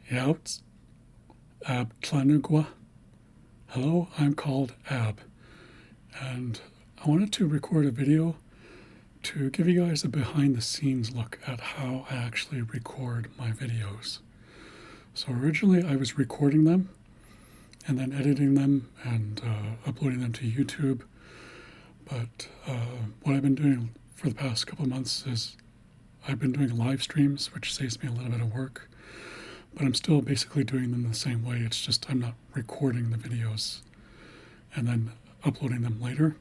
Yautz Ab Tlanugwa. Hello, I'm called Ab, and I wanted to record a video to give you guys a behind the scenes look at how I actually record my videos. So originally I was recording them and then editing them and uploading them to YouTube, but what I've been doing for the past couple of months is I've been doing live streams, which saves me a little bit of work, but I'm still basically doing them the same way. It's just I'm not recording the videos and then uploading them later.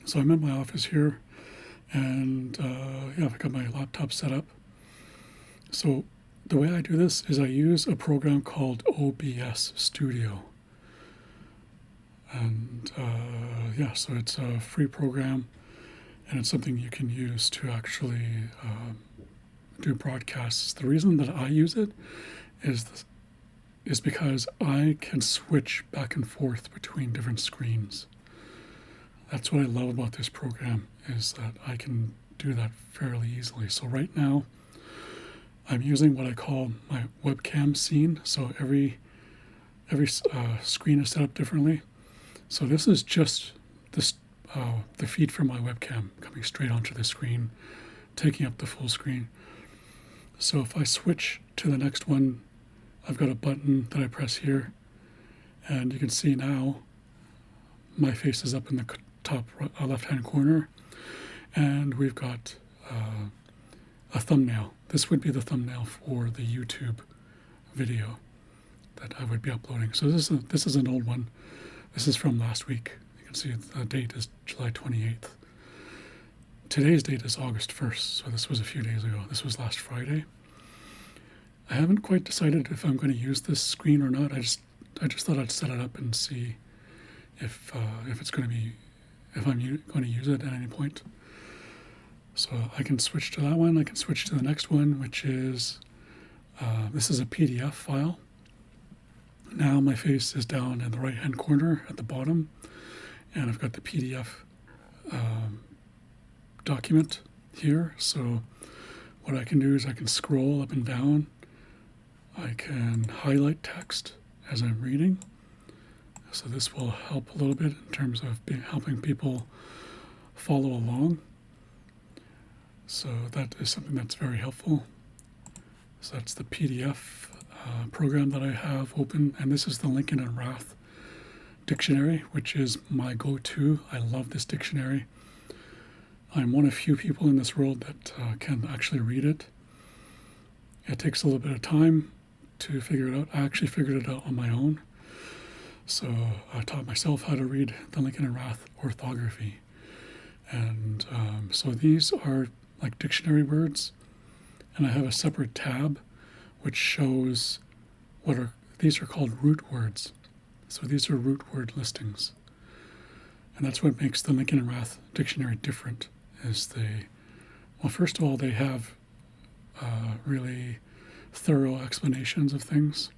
So I'm in my office here, and I've got my laptop set up. So the way I do this is I use a program called OBS Studio. And so it's a free program, and it's something you can use to actually do broadcasts. The reason that I use it is because I can switch back and forth between different screens. That's what I love about this program, is that I can do that fairly easily. So right now, I'm using what I call my webcam scene. So every screen is set up differently. So this is just the feed from my webcam coming straight onto the screen, taking up the full screen. So if I switch to the next one, I've got a button that I press here, and you can see now my face is up in the top left-hand corner, and we've got a thumbnail. This would be the thumbnail for the YouTube video that I would be uploading. So this is an old one. This is from last week. You can see the date is July 28th. Today's date is August 1st, so this was a few days ago. This was last Friday. I haven't quite decided if I'm going to use this screen or not. I just thought I'd set it up and see if it's going to be, if I'm going to use it at any point. So I can switch to that one. I can switch to the next one, which is this is a PDF file. Now my face is down in the right-hand corner at the bottom, and I've got the PDF document here. So what I can do is I can scroll up and down. I can highlight text as I'm reading. So this will help a little bit in terms of helping people follow along. So that is something that's very helpful. So that's the PDF program that I have open, and this is the Lincoln and Rath dictionary, which is my go-to. I love this dictionary. I'm one of few people in this world that can actually read it. It takes a little bit of time to figure it out. I actually figured it out on my own. So I taught myself how to read the Lincoln and Rath orthography. And so these are like dictionary words, and I have a separate tab which shows these are called root words. So these are root word listings. And that's what makes the Lincoln and Rath dictionary different, is first of all, they have really thorough explanations of things.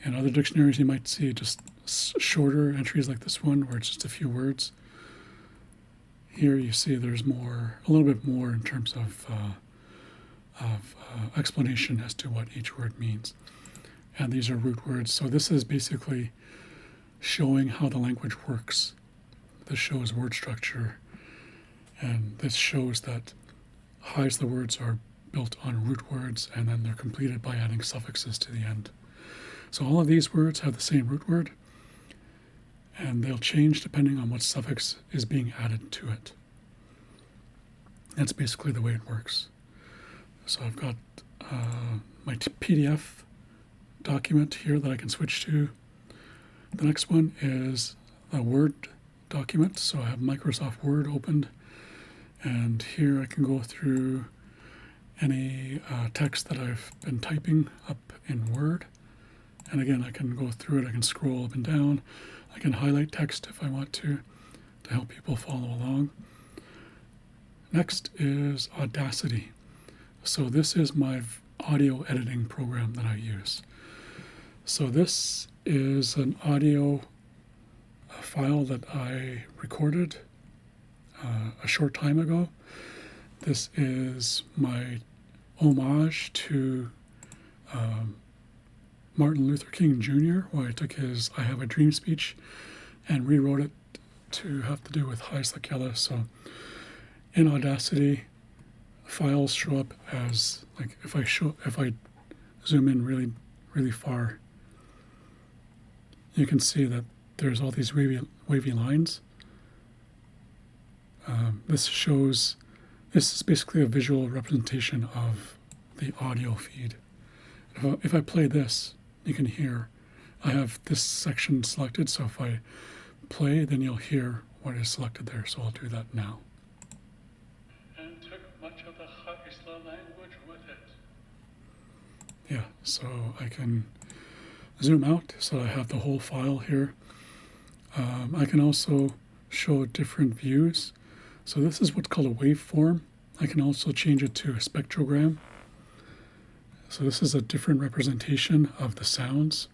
In other dictionaries, you might see just shorter entries like this one, where it's just a few words. Here you see there's a little bit more in terms of explanation as to what each word means. And these are root words. So this is basically showing how the language works. This shows word structure, and this shows that Haisla words are built on root words, and then they're completed by adding suffixes to the end. So all of these words have the same root word, and they'll change depending on what suffix is being added to it. That's basically the way it works. So I've got my PDF document here that I can switch to. The next one is a Word document. So I have Microsoft Word opened, and here I can go through any text that I've been typing up in Word. And again, I can go through it. I can scroll up and down. I can highlight text if I want to help people follow along. Next is Audacity. So this is my audio editing program that I use. So this is an audio file that I recorded a short time ago. This is my homage to Martin Luther King Jr., where I took his I Have a Dream speech and rewrote it to have to do with Haisla Kela. So in Audacity, files show up as, like, if I zoom in really far, you can see that there's all these wavy lines. This is basically a visual representation of the audio feed. If I play this, you can hear I have this section selected, so if I play, then you'll hear what is selected there. So I'll do that now. And took much of the Haisla language with it. Yeah, so I can zoom out so I have the whole file here. I can also show different views. So this is what's called a waveform. I can also change it to a spectrogram. So this is a different representation of the sounds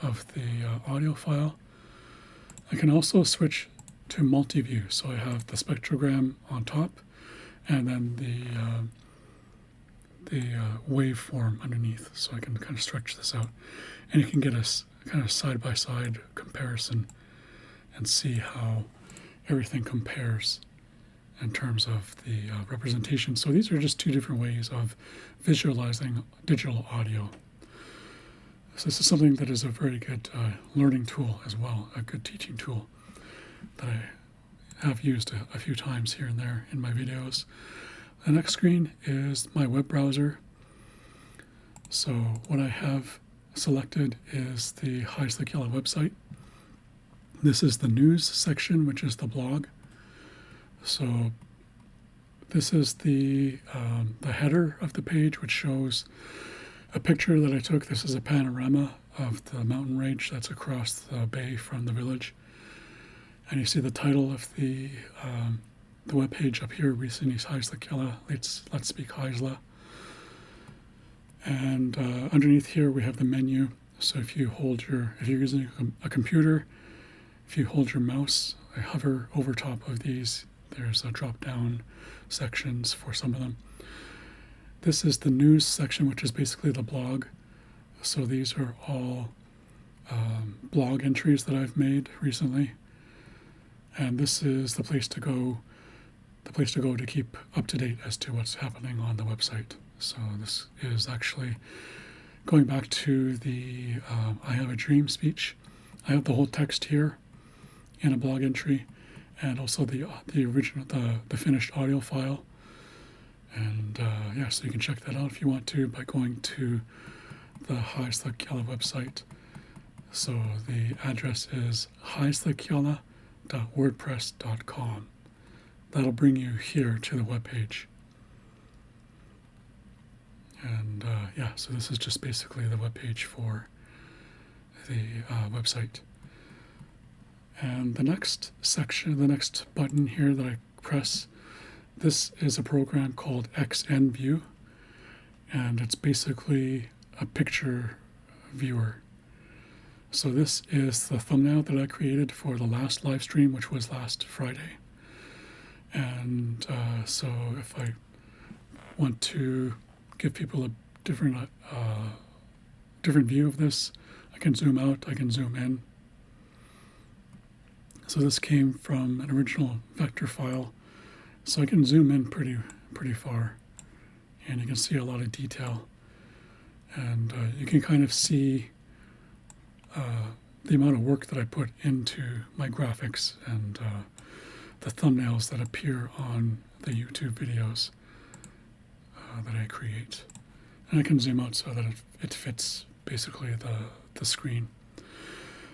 of the audio file. I can also switch to multi-view. So I have the spectrogram on top and then the waveform underneath. So I can kind of stretch this out. And you can get a kind of side-by-side comparison and see how everything compares in terms of the representation. So these are just two different ways of visualizing digital audio. So this is something that is a very good learning tool as well, a good teaching tool that I have used a few times here and there in my videos. The next screen is my web browser. So what I have selected is the Haisla Kela website. This is the news section, which is the blog. So this is the header of the page, which shows a picture that I took. This is a panorama of the mountain range that's across the bay from the village. And you see the title of the web page up here, recently Haisla Kela, Let's Speak Haisla. And underneath here we have the menu. So if you're using a computer, if you hold your mouse, I hover over top of these, there's a drop-down sections for some of them. This is the news section, which is basically the blog. So these are all blog entries that I've made recently. And this is the place to go to keep up to date as to what's happening on the website. So this is actually going back to the I Have a Dream speech. I have the whole text here in a blog entry, and also the original, the finished audio file. And so you can check that out if you want to by going to the Haisla Kela website. So the address is haislakela.wordpress.com. That'll bring you here to the webpage. And so this is just basically the webpage for the website. And the next section, the next button here that I press, this is a program called XNView, and it's basically a picture viewer. So this is the thumbnail that I created for the last live stream, which was last Friday. And so if I want to give people a different view of this, I can zoom out, I can zoom in. So this came from an original vector file, so I can zoom in pretty far, and you can see a lot of detail, and you can kind of see the amount of work that I put into my graphics and the thumbnails that appear on the YouTube videos that I create. And I can zoom out so that it fits basically the screen.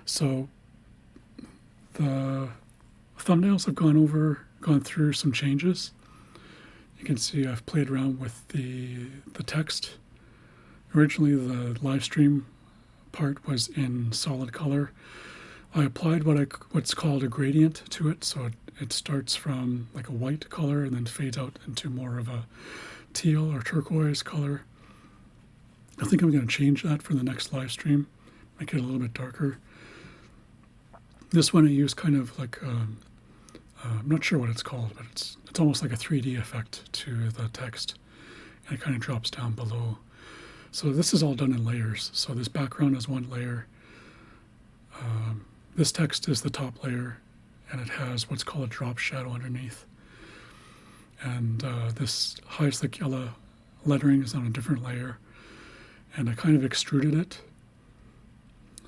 So the thumbnails have gone through some changes. You can see I've played around with the text. Originally the live stream part was in solid color. I applied what's called a gradient to it, so it starts from like a white color and then fades out into more of a teal or turquoise color. I think I'm going to change that for the next live stream, make it a little bit darker. This one I use kind of like I'm not sure what it's called, but it's almost like a 3D effect to the text, and it kind of drops down below So this is all done in layers. So this background is one layer. This text is the top layer, and it has what's called a drop shadow underneath. And this high slick yellow lettering is on a different layer. And I kind of extruded it,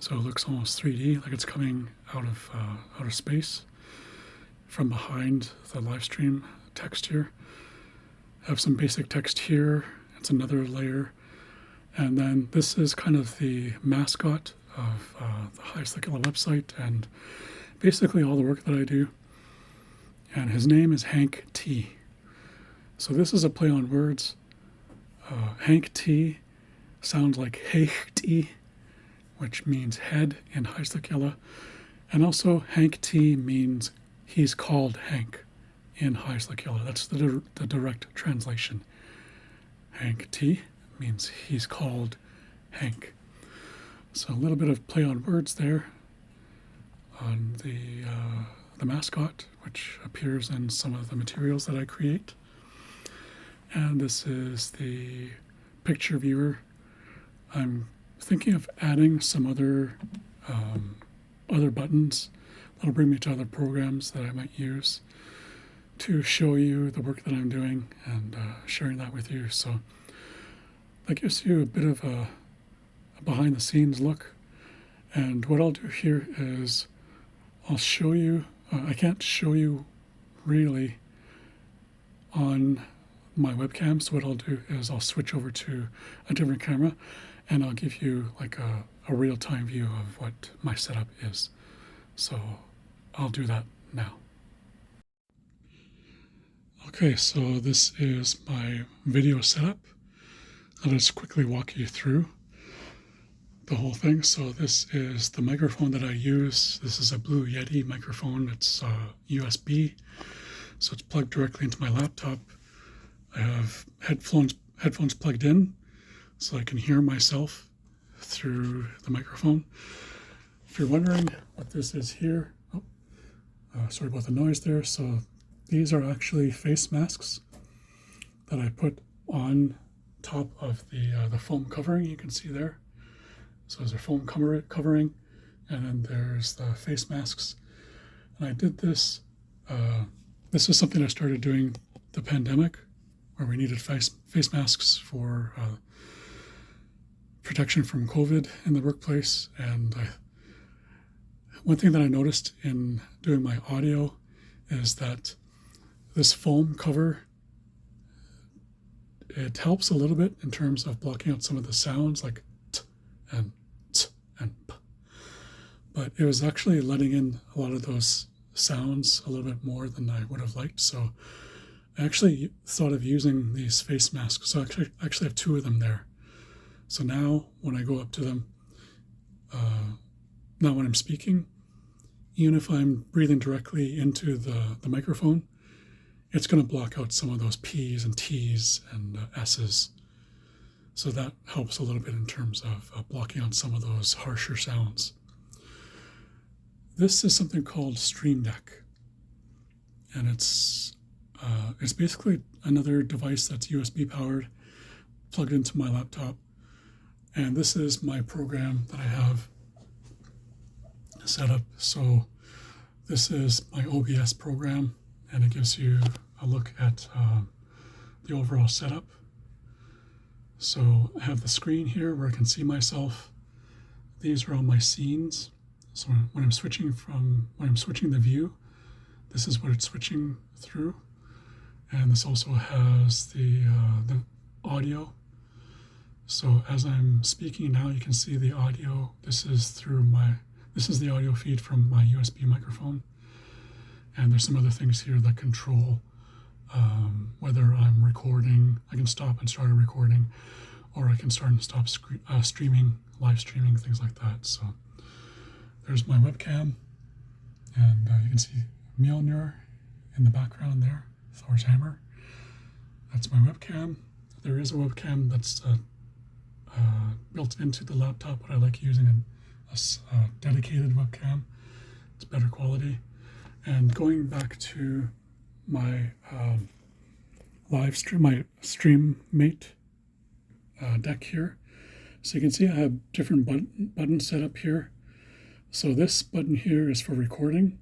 so it looks almost 3D, like it's coming out of outer space from behind the live stream text here. I have some basic text here. It's another layer. And then this is kind of the mascot of the High Slick Yellow website and basically all the work that I do. And his name is Hank T. So this is a play on words. Hank T sounds like Hecht, which means head in High Slick Yellow. And also Hank T means he's called Hank in High Slick Yellow. That's the direct translation. Hank T means he's called Hank. So a little bit of play on words there on the mascot, which appears in some of the materials that I create. And this is the picture viewer. I'm thinking of adding some other buttons that'll bring me to other programs that I might use to show you the work that I'm doing and sharing that with you. So that gives you a bit of a behind the scenes look. And what I'll do here is I'll show you, I can't show you really on my webcam, so what I'll do is I'll switch over to a different camera and I'll give you like a real-time view of what my setup is. So I'll do that now. Okay, so this is my video setup. I'll just quickly walk you through the whole thing. So this is the microphone that I use. This is a Blue Yeti microphone. It's USB, so it's plugged directly into my laptop. I have headphones plugged in, so I can hear myself through the microphone. If you're wondering what this is here, sorry about the noise there. So these are actually face masks that I put on top of the foam covering you can see there. So there's a foam covering, and then there's the face masks. And I did this, this is something I started doing the pandemic, where we needed face masks for protection from COVID in the workplace. And one thing that I noticed in doing my audio is that this foam cover, it helps a little bit in terms of blocking out some of the sounds like t and p. But it was actually letting in a lot of those sounds a little bit more than I would have liked. So I actually thought of using these face masks. So I actually have two of them there. So now when I go up to them, now when I'm speaking, even if I'm breathing directly into the microphone, it's going to block out some of those P's and T's and S's. So that helps a little bit in terms of blocking out some of those harsher sounds. This is something called Stream Deck. And it's basically another device that's USB powered, plugged into my laptop. And this is my program that I have set up. So this is my OBS program, and it gives you a look at the overall setup. So I have the screen here where I can see myself. These are all my scenes. So when I'm switching the view, this is what it's switching through. And this also has the audio. So as I'm speaking now, you can see the audio. This is the audio feed from my USB microphone. And there's some other things here that control whether I'm recording. I can stop and start a recording, or I can start and stop streaming, live streaming, things like that. So there's my webcam, and you can see Mjolnir in the background there, Thor's hammer. That's my webcam. There is a webcam that's built into the laptop, but I like using a dedicated webcam. It's better quality. And going back to my live stream, my StreamMate deck here, So you can see I have different buttons set up here. So this button here is for recording.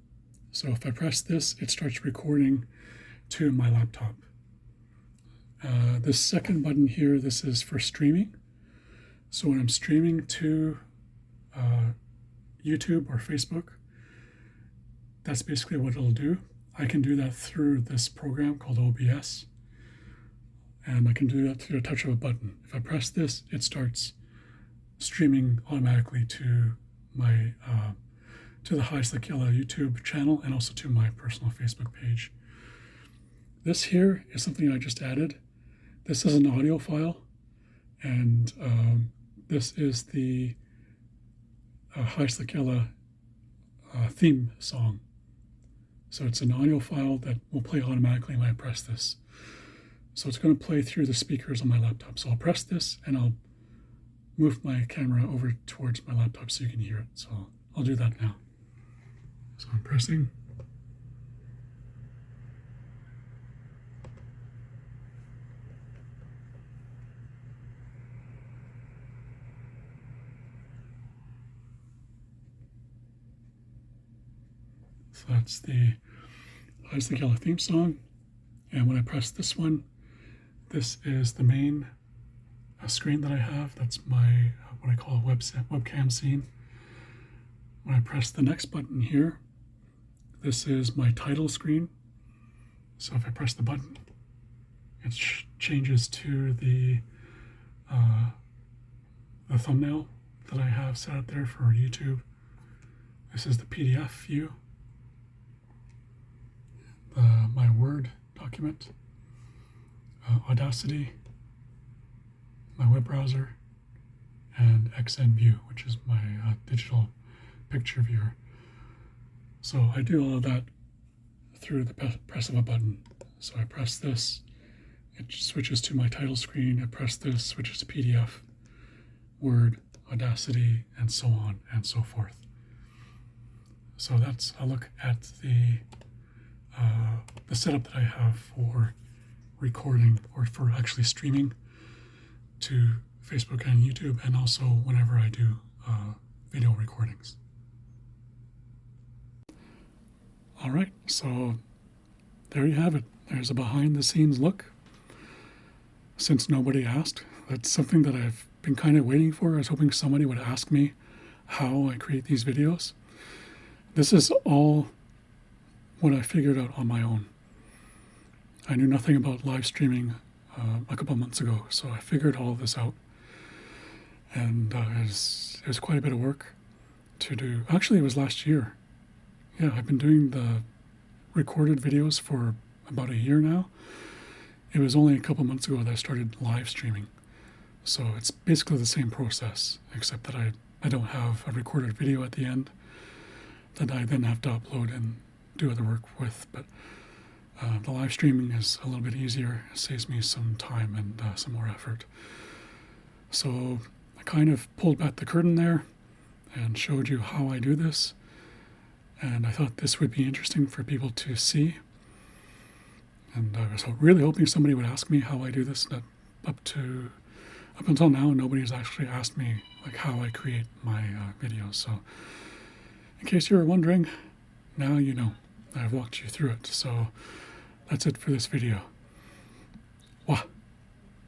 So if I press this, it starts recording to my laptop. This second button here, this is for streaming. So when I'm streaming to YouTube or Facebook, that's basically what it'll do. I can do that through this program called OBS, and I can do that through a touch of a button. If I press this, it starts streaming automatically to my to the High Slick Yella YouTube channel and also to my personal Facebook page. This here is something I just added. This is an audio file, and this is the High Slick Yella theme song. So it's an audio file that will play automatically when I press this. So it's going to play through the speakers on my laptop. So I'll press this and I'll move my camera over towards my laptop so you can hear it. So I'll do that now. So I'm pressing. So that's the High Slick Yella theme song. And when I press this one, this is the main screen that I have. That's my, what I call a webcam scene. When I press the next button here, this is my title screen. So if I press the button, it changes to the thumbnail that I have set up there for YouTube. This is the PDF view. My Word document, Audacity, my web browser, and XNView, which is my digital picture viewer. So I do all of that through the press of a button. So I press this, it switches to my title screen. I press this, switches to PDF, Word, Audacity, and so on and so forth. So that's a look at the setup that I have for recording or for actually streaming to Facebook and YouTube, and also whenever I do video recordings. All right, so there you have it. There's a behind the scenes look. Since nobody asked, that's something that I've been kind of waiting for. I was hoping somebody would ask me how I create these videos. This is all what I figured out on my own. I knew nothing about live streaming a couple months ago, so I figured all this out. And it was quite a bit of work to do. Actually, it was last year. Yeah, I've been doing the recorded videos for about a year now. It was only a couple months ago that I started live streaming. So it's basically the same process, except that I don't have a recorded video at the end that I then have to upload and do other work with. But the live streaming is a little bit easier. It saves me some time and some more effort. So I kind of pulled back the curtain there and showed you how I do this. And I thought this would be interesting for people to see. And I was really hoping somebody would ask me how I do this. Up until now, nobody's actually asked me like how I create my videos. So in case you were wondering, now you know. I've walked you through it. So that's it for this video. Wah.